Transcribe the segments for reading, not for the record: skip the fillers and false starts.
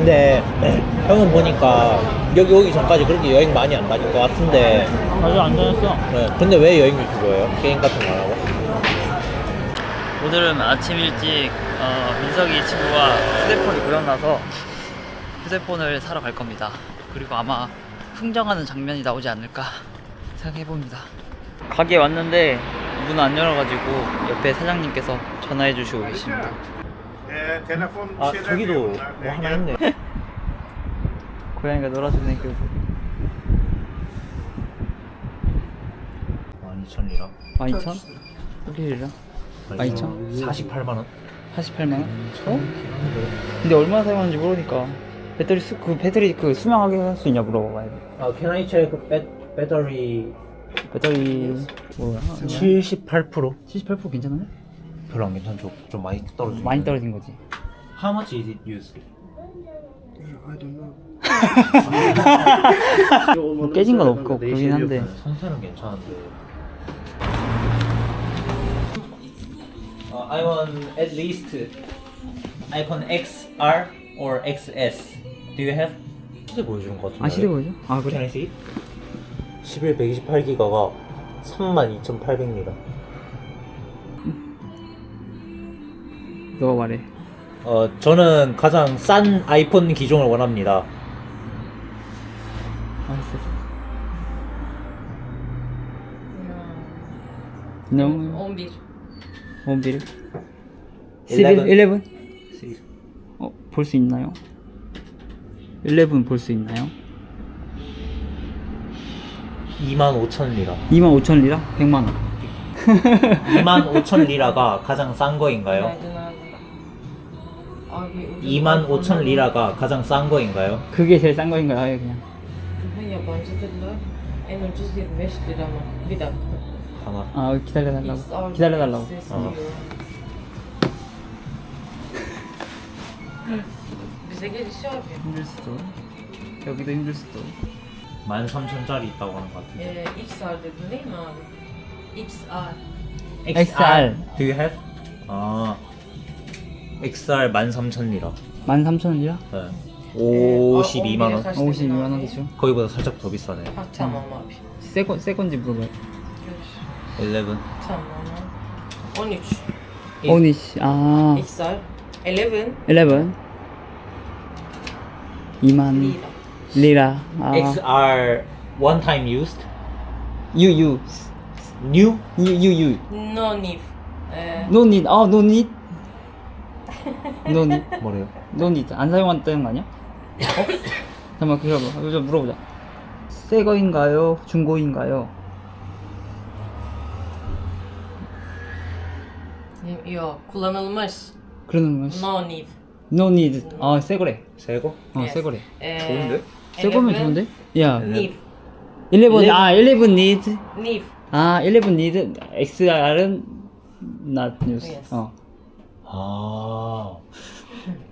근데 형은 보니까 여기 오기 전까지 그렇게 여행 많이 안 다닐 것 같은데. 아직 안 다녔어. 네. 근데 왜 여행 유튜버예요? 게임 같은 거 안 하고? 오늘은 아침 일찍 민석이 친구가 휴대폰이 고장나서 휴대폰을 사러 갈 겁니다. 그리고 아마 흥정하는 장면이 나오지 않을까 생각해봅니다. 가게에 왔는데 문 안 열어가지고 옆에 사장님께서 전화해 주시고 계십니다. 아 저기도 뭐 하나 있네. 고양이가 놀아주네. 그 12,000리라. 12,000? 어디리라? 12,000? 48만원? 48만원? 어? 근데 얼마나 사용하는지 모르니까 배터리 그 수명하게 할 수 있냐 물어봐야 돼. 아, can I check 배터리 뭐야? 78%? 78% 괜찮아요? 별로 안 괜찮죠. 좀 많이 떨어지네. 많이 떨어진 거지. How much is it used? 뭐 깨진 건 없고 그러긴 한데. 상태는 괜찮은데. I want at least iPhone XR or XS. Do you have? 시대 보여주는 것 같은데. 아 시대 보여줘? 아 Can I 그래? see it? 11 128기가가 32,800리라. 너가 말해. 저는 가장 싼 아이폰 기종을 원합니다. 알았어. No. 11. 원비를? 11? 11? 볼 수 있나요? 11 볼 수 있나요? 25,000리라. 25,000리라? 100만원. 25,000리라가 가장 싼 거인가요? 25,000리라가 가장 싼 거인가요? 그게 제일 싼 거인가요? 아예 그냥. Yabancıdırlar. En ucuz 25 lira mı? Bir dakika. 하나. 아 기다려달라고. XR 기다려달라고. XS diyor. Bize geliş yapıyor. 힘들 수도. 여기도 힘들 수도. 13,000짜리 있다고 하는 것 같은데. XR dedin değil mi abi? XR. XR. Do you have? 아, XR 13,000리라. 13,000원이라? 네. 52만원. 52만원이죠. 거기보다 살짝 더 비싸네. Ah tamam abi. 새 건지 물어봐요. Görüş. 11. Tamam. 13. 오니씨. 아. XR. 11 11. 2만 lira. 리라. 아. XR one time used? You. New? You. No need. No need. No need. No need. 뭐래요? No need. 안 사용한다는 거 아니야? 잠깐만 기다려봐. 좀 물어보자. 새 거인가요? 중고인가요? Yok, kullanılmış. 그러는 거지. No need. No need. 아, 새 거래. 새 거? 새 거래. 좋은데? 새 거면 좋은데? 야. Need. 11 need. Need. 아, 11 need. XR은 not news. Yes. 아,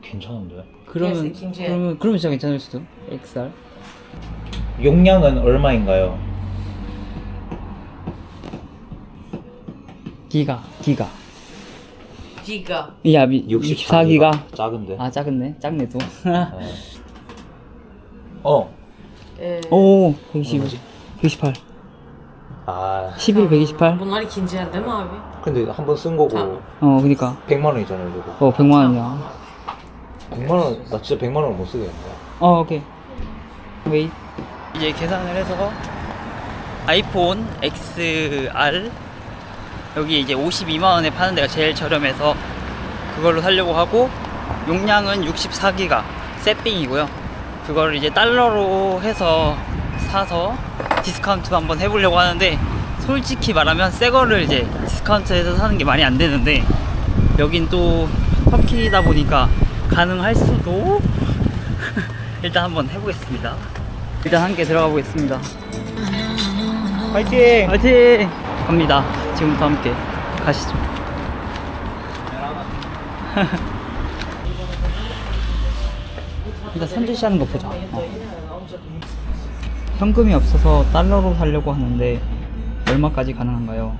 괜찮은데? 그러면 이kinci. 그러면 진짜 괜찮을 수도. XR. 용량은 얼마인가요? 기가. Giga. 야, 64기가. 작은데? 아, 작네. 작네 또. 네. 어. 오, 120. 뭐지? 128. 아, 11 128. Bunlar ikinci el değil mi abi? 근데 한 번 쓴 거고 그니까. 100만 원이잖아요, 저거. 100만 원이야. 100만 원, 나 진짜 100만 원을 못 쓰겠네. 오케이. 웨이. 이제 계산을 해서 아이폰 XR 여기 이제 52만 원에 파는 데가 제일 저렴해서 그걸로 사려고 하고 용량은 64기가 세핑이고요. 그거를 이제 달러로 해서 사서 디스카운트 한번 해보려고 하는데 솔직히 말하면 새 거를 이제 디스카운트해서 사는 게 많이 안 되는데 여긴 또 터키다 보니까 가능할 수도 일단 한번 해보겠습니다. 일단 함께 들어가 보겠습니다. 파이팅! 화이팅! 갑니다. 지금부터 함께 가시죠. 일단 선주시 하는 거 보자. 현금이 없어서 달러로 사려고 하는데 얼마까지 가능한가요?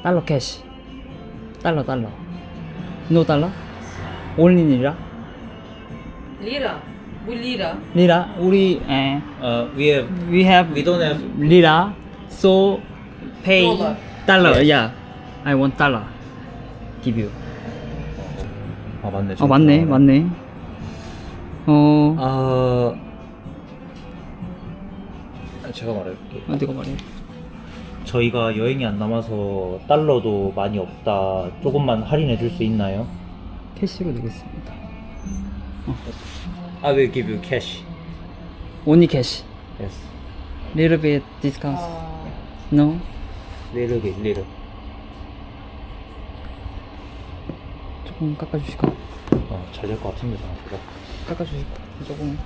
달러 캐시. 달러. No dollar? Only lira? Lira. Bu lira. Lira? 우리 we have we don't have lira, so pay Dollar. dollar. Yes. Yeah, I want dollar. Give you. 아 맞네. 아 맞네, 맞네. 제가 말할게요. 내가 말해. 저희가 여행이 안 남아서 달러도 많이 없다. 조금만 할인해 줄 수 있나요? 캐시로 내겠습니다. I will give you cash. Only cash. Yes. Little bit discount. Aa, No. Little bit, little. 조금 깎아주실까? 잘 될 것 같은데 생각보다. 깎아주실까? 조금.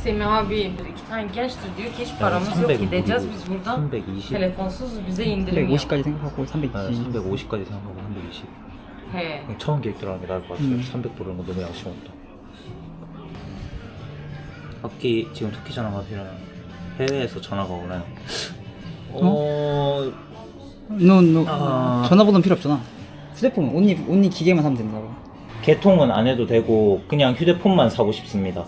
Semih abi 2 tane gençtir diyor ki hiç paramız yok gideceğiz biz buradan 320. telefonsuz bize indirim yap. 350까지 생각하고 320. 350까지 생각하고 320. He. 그냥 처음 계획대로 하는 게 나을 것 같아요. 300 부르는 거 너무 양심 없다. 밖에 지금 터키 전화가 필요하면 해외에서 전화가 오나요? No, no. 아. 전화번호는 필요 없잖아. 휴대폰 only 기계만 사면 된다고. 개통은 안 해도 되고 그냥 휴대폰만 사고 싶습니다.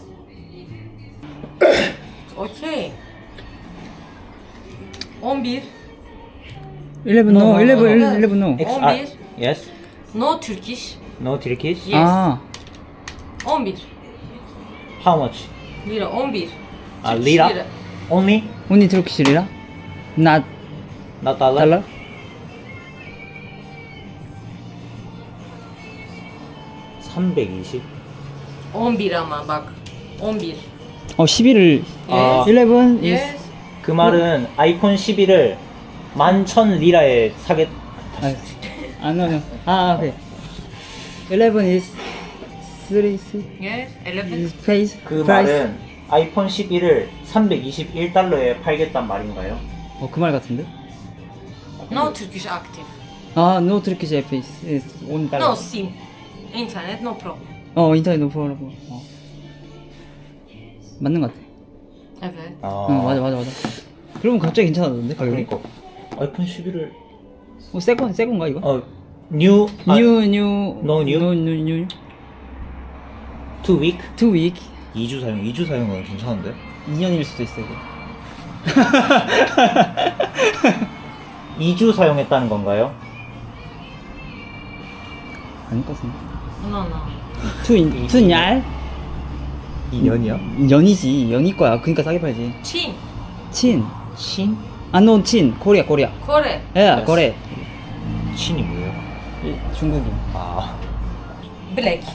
Okey. 11. 11 No, no, no, 11 no, no. 11 no. XR. Yes. No Turkish. No Turkish. Yes. 아, 11 How much? lira 11. 아, Turkish lira? lira. Only? only Turkish lira? Not Not dollar? dollar? 320. 11 ama bak. 11. 11을 아. 11 is Yes. 그 말은 아이폰 11을 11,000리라에 사겠. no, no. 오케이. 11 is 3 Yes. 11. is price. 그 말은 아이폰 11을 321달러에 팔겠단 말인가요? 그 말 같은데? No Turkish active. No Turkish face is on No SIM. Internet no problem. 인터넷 no problem. 맞는 것 같아. Evet. 맞아. 그러면 갑자기 괜찮아졌는데 가격이? 그러니까 아이폰 11을 새건가 이거? new new No new? new 2 week 2 week 2주 사용은 괜찮은데? 2년일 수도 있어 이거. 2주 사용했다는 건가요? 아닐 것 같은데. No no. 2년? 2년이야? 년이지 연이 거야. 그러니까 싸게 팔지. Çin. 친. 신? 너 친. 코리아. Kore. 야, 거래. 신이 뭐예요? 중국인. 아 Black.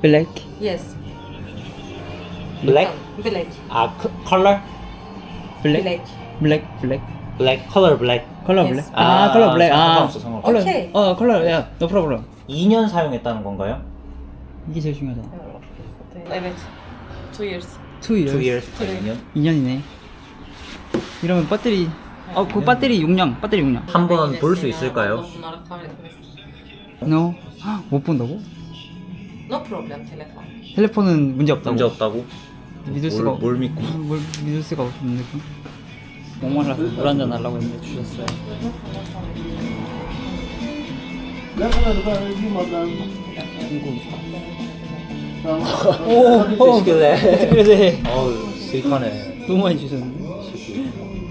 블랙. Yes. 블랙? Black. 아 컬러? 블랙. 블랙. 블랙 컬러 블랙. 컬러 Yes. 블랙. 아, 컬러 블랙. 상관없어, 상관없어. 컬러. 오케이. 컬러. 야, no problem. 2년 사용했다는 건가요? 이게 제일 중요하잖아. Evet. 2 years. 2 years. 2 years 2년? 2년이네. 이러면 배터리 그 배터리 용량. 한번 볼 수 있을까요? Bunları kahretmesin. No. 못 본다고? No problem telefon. 텔레폰은 문제 없다고. 문제 없다고? 믿을 수가 뭘 믿고? 뭘 믿을 수가 없는데. 목말라서 물 한잔 하려고 했는데 주셨어요. 오, 그래. 어우 스윗하네. 너무 많이 주셨는데.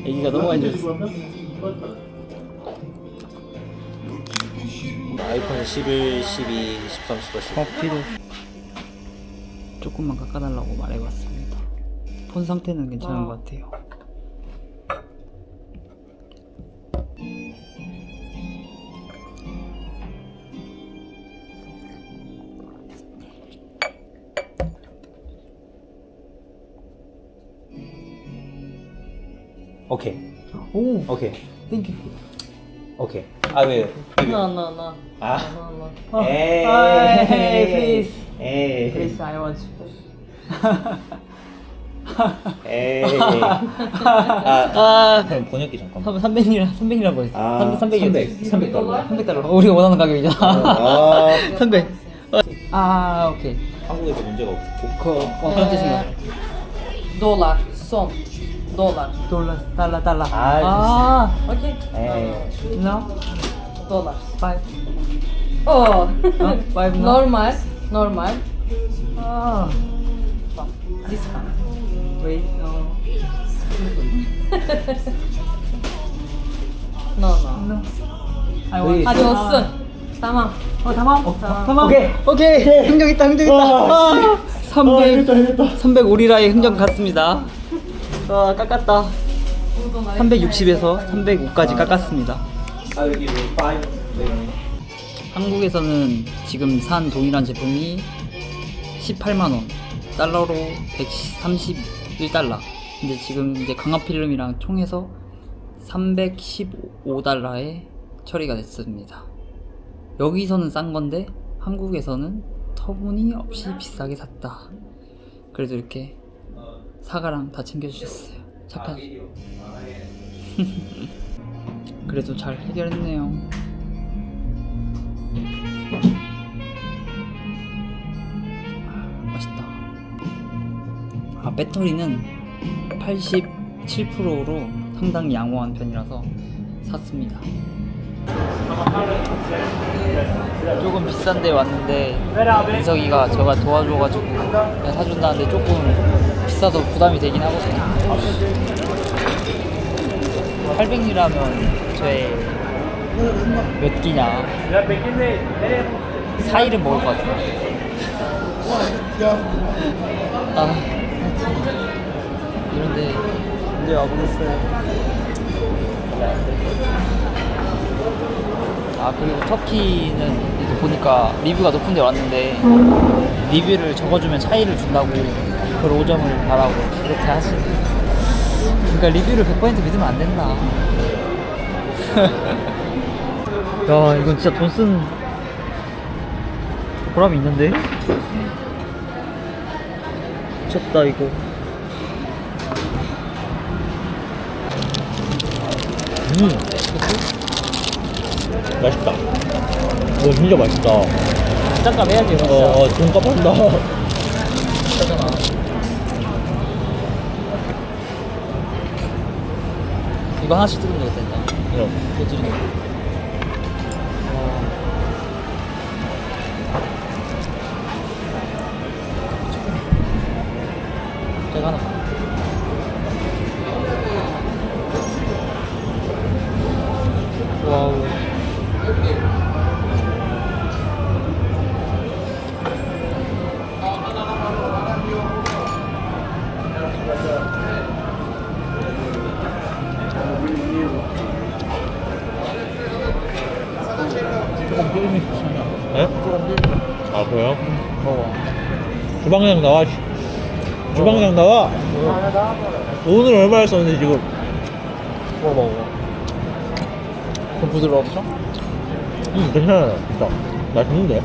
애기가 너무 많이 주셨어. 아이폰 11, 12, 13, 14, 15. 커피도 조금만 깎아달라고 말해봤습니다. 폰 상태는 괜찮은 것 같아요. 오케이. 오, 오케이. 땡큐. 오케이. I will. No no no. 아. No no. 에이. Hey, please. 에이. Please, I want. 에이. 아, 그럼 번역기 잠깐만. 300이라고 했어. 아, 300 달러. 300달러. 우리가 원하는 가격이잖아. 아. 300. 오케이. 한국에서 문제가 없고. 그런 뜻인가? Dolar. Son. Dolar. 달러. 아, Okay. 에이. No? $5. 5. Oh, 5 no? normal, normal. Ah. This one. Wait, no. No, no. No. I want. Hadi olsun. Tamam. tamam. 오케이. 흥정 있다. 305리라의 흥정 갔습니다. 깎았다. 360에서 305까지 깎았습니다. 한국에서는 지금 산 동일한 제품이 18만원, 달러로 131달러. 근데 지금 이제 강화필름이랑 총해서 315달러에 처리가 됐습니다. 여기서는 싼 건데 한국에서는 터무니없이 비싸게 샀다. 그래도 이렇게 사과랑 다 챙겨주셨어요. 착한. 그래도 잘 해결했네요. 맛있다. 배터리는 87%로 상당히 양호한 편이라서 샀습니다. 조금 비싼데 왔는데 민석이가 제가 도와줘가지고 그냥 사준다는데 조금 비싸서 부담이 되긴 하거든요. 800리라면 저의 몇 끼냐 4일은 먹을 것 같은데. 이런데 언제 와보겠어요. 그리고 터키는 이렇게 보니까 리뷰가 높은데 왔는데 리뷰를 적어주면 차이를 준다고 그걸 5점을 바라고 그렇게 하시네. 그러니까 리뷰를 100% 믿으면 안 된다. 야, 이건 진짜 돈 쓴 보람이 있는데? 미쳤다 이거. 맛있다. 이거 진짜 맛있다. 잠깐 해야지 이거. 돈값 한다. 비싸잖아. 이거 하나씩 뜯으면 되겠다 일단. 배지는. 제가 하나. 와우. 조금 필름이 네? 아 그래요? 먹어. 주방장 나와. 주방장 나와. 오늘 얼마를 썼는지 지금. 먹어. 좀 부드러워서? 괜찮아요. 진짜 맛있는데.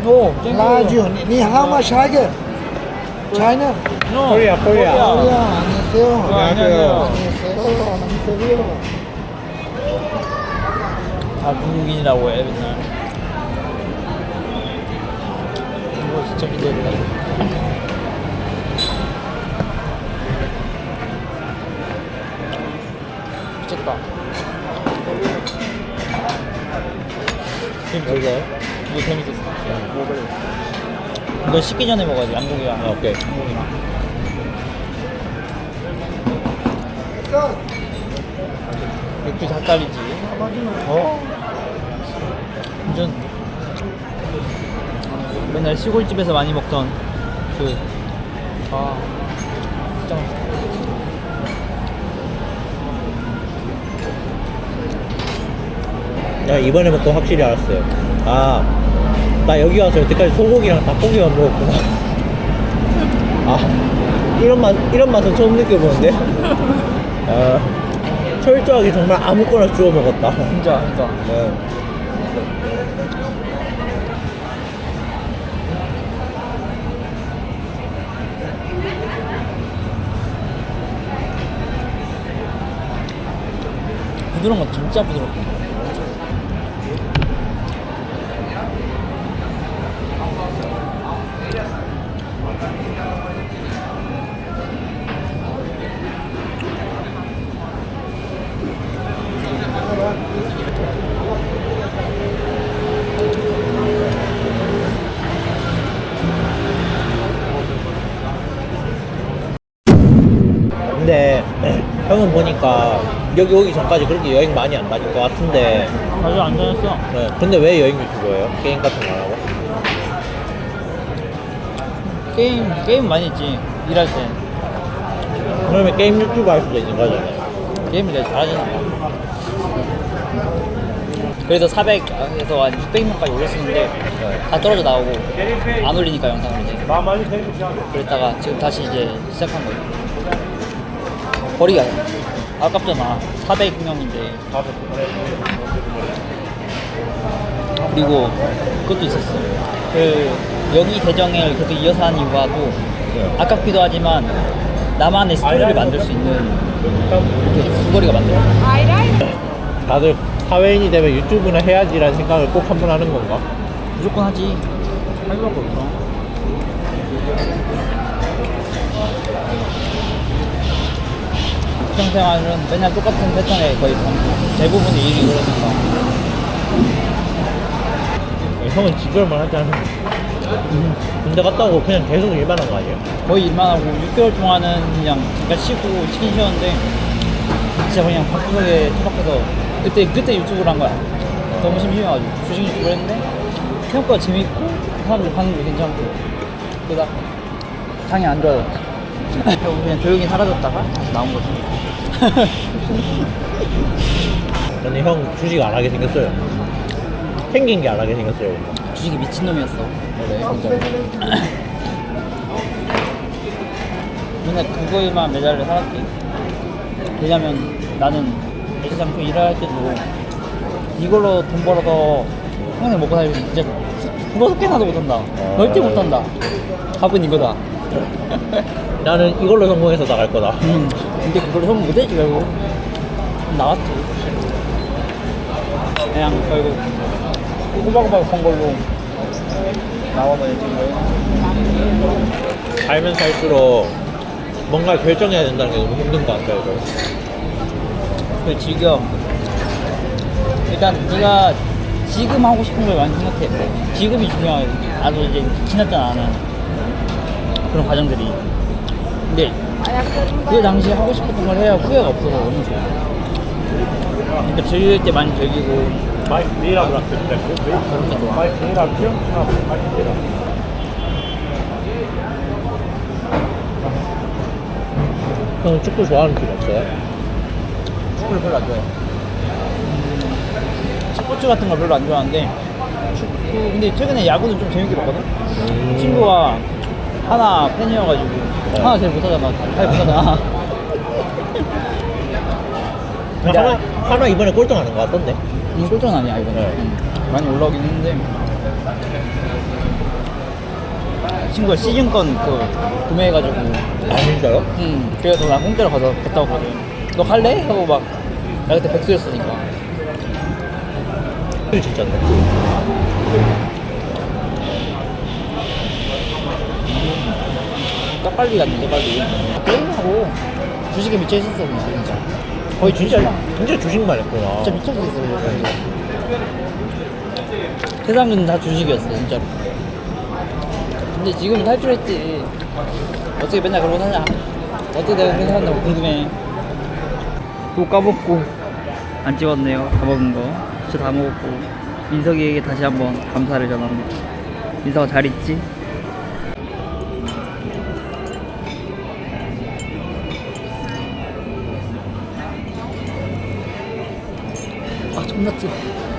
오, 라디오, 니 how much 하게? China? 코리아. 코리아, 안녕하세요. 안녕하세요. 안녕하세요. 중국인이라고 해 맨날. 이거 진짜 기대된다. 미쳤다. 이거 재밌었어. 이거 식기 전에 먹어야 돼. 양고기랑. 오케이. 양고기랑. 육수 닭다리지. 완전 맨날 시골집에서 많이 먹던 진짜 맛있다. 야, 이번에 먹고 확실히 알았어요. 나 여기 와서 여태까지 소고기랑 닭고기만 먹었구나. 이런 맛은 처음 느껴보는데. 철저하게 정말 아무거나 주워 먹었다. 진짜. 네. 부드러운 건 진짜 부드럽고. 근데 형은 보니까 여기 오기 전까지 그렇게 여행 많이 안 다닐 것 같은데 아직 안 다녔어. 네. 근데 왜 여행 유튜버예요? 게임 같은 거 안 하고? 게임 많이 했지. 일할 때. 그러면 게임 유튜버 할 수도 있는 거잖아요. 게임을 내가 잘하잖아. 그래서 400에서 한 600명까지 올렸었는데 다 떨어져 나오고 안 올리니까 영상을 이제 그랬다가 지금 다시 이제 시작한 거예요. 버리가 아깝잖아. 400명인데. 그리고 그것도 있었어. 그 여기 계정을 계속 이어서 하는 이유가도 아깝기도 하지만 나만의 스토리를 만들 수 있는 이렇게 줄거리가 만들어. 다들 사회인이 되면 유튜브는 해야지라는 생각을 꼭 한 번 하는 건가? 무조건 하지. 할 수밖에 없어. 직장생활은 맨날 똑같은 패턴에 거의 대부분의 일이 그러니까. 형은 직업만 하지 않으면 군대 갔다 오고 그냥 계속 일만 한 거 아니에요? 거의 일만 하고 6개월 동안은 그냥 잠깐 쉬고 쉬긴 쉬었는데 진짜 그냥 방구석에 처박혀서 그때 유튜브를 한 거야. 너무 심심해가지고 주식 유튜브를 했는데 생각보다 재밌고 사람들 반응도 괜찮고 그러다 장이 안 좋아졌지. 결국 그냥 조용히 사라졌다가 다시 나온 거지. 근데 형 주식 안 하게 생겼어요. 생긴 게 안 하게 생겼어요. 주식이 미친놈이었어 원래 진짜. 맨날 그거에만 매달려 살았지. 왜냐면 나는 애시장소 일을 할 때도 이걸로 돈 벌어서 평생 먹고 살기 진짜 구버섯 개나도 못한다. 절대 못한다. 답은 이거다. 나는 이걸로 성공해서 나갈 거다. 근데 그걸 성공 못했지 결국. 나왔지. 그냥 결국 꼬박꼬박 번 걸로 나와버렸지. 살면 살수록 뭔가 결정해야 된다는 게 너무 힘든 것 같아요. 그 즐겨. 일단 네가 지금 하고 싶은 걸 많이 생각해. 지금이 중요해. 나도 이제 지났잖아 나는 그런 과정들이. 근데 그 당시에 하고 싶었던 걸 해야 후회가 없어서 너무 좋아. 그러니까 즐길 때 많이 즐기고 그런 게 좋아. 형은 축구 좋아하는 팀 없어요? 축구를 별로 안 좋아해. 스포츠 같은 걸 별로 안 좋아하는데 축구 근데 최근에 야구는 좀 재밌게 봤거든. 친구가 하나 팬이어가지고 하나 제일 못하잖아. 잘 못하잖아. 하나 이번에 꼴등하는 것 같던데? 꼴등 아니야 이번에. 많이 올라오긴 했는데 친구가 시즌권 구매해가지고. 아 진짜요? 그래서 나 공짜로 갔다 왔거든. 너 갈래? 하고 막 나 그때 백수였으니까. 진짜네. 떡갈비 같은데 빨리. 게임하고 주식에 미쳐 있었어 진짜. 거의 주식이야. 진짜 주식만 했구나. 진짜 미쳤어 진짜. 세상은 다 주식이었어 진짜로. 근데 지금 탈출했지. 어떻게 맨날 그러고 사냐? 어떻게 내가 그렇게 산다고 궁금해. 또 까먹고 안 찍었네요. 다 먹은 거 진짜 다 먹었고 민석이에게 다시 한번 감사를 전합니다. 민석아 잘 있지? 아 존나 뜨거워.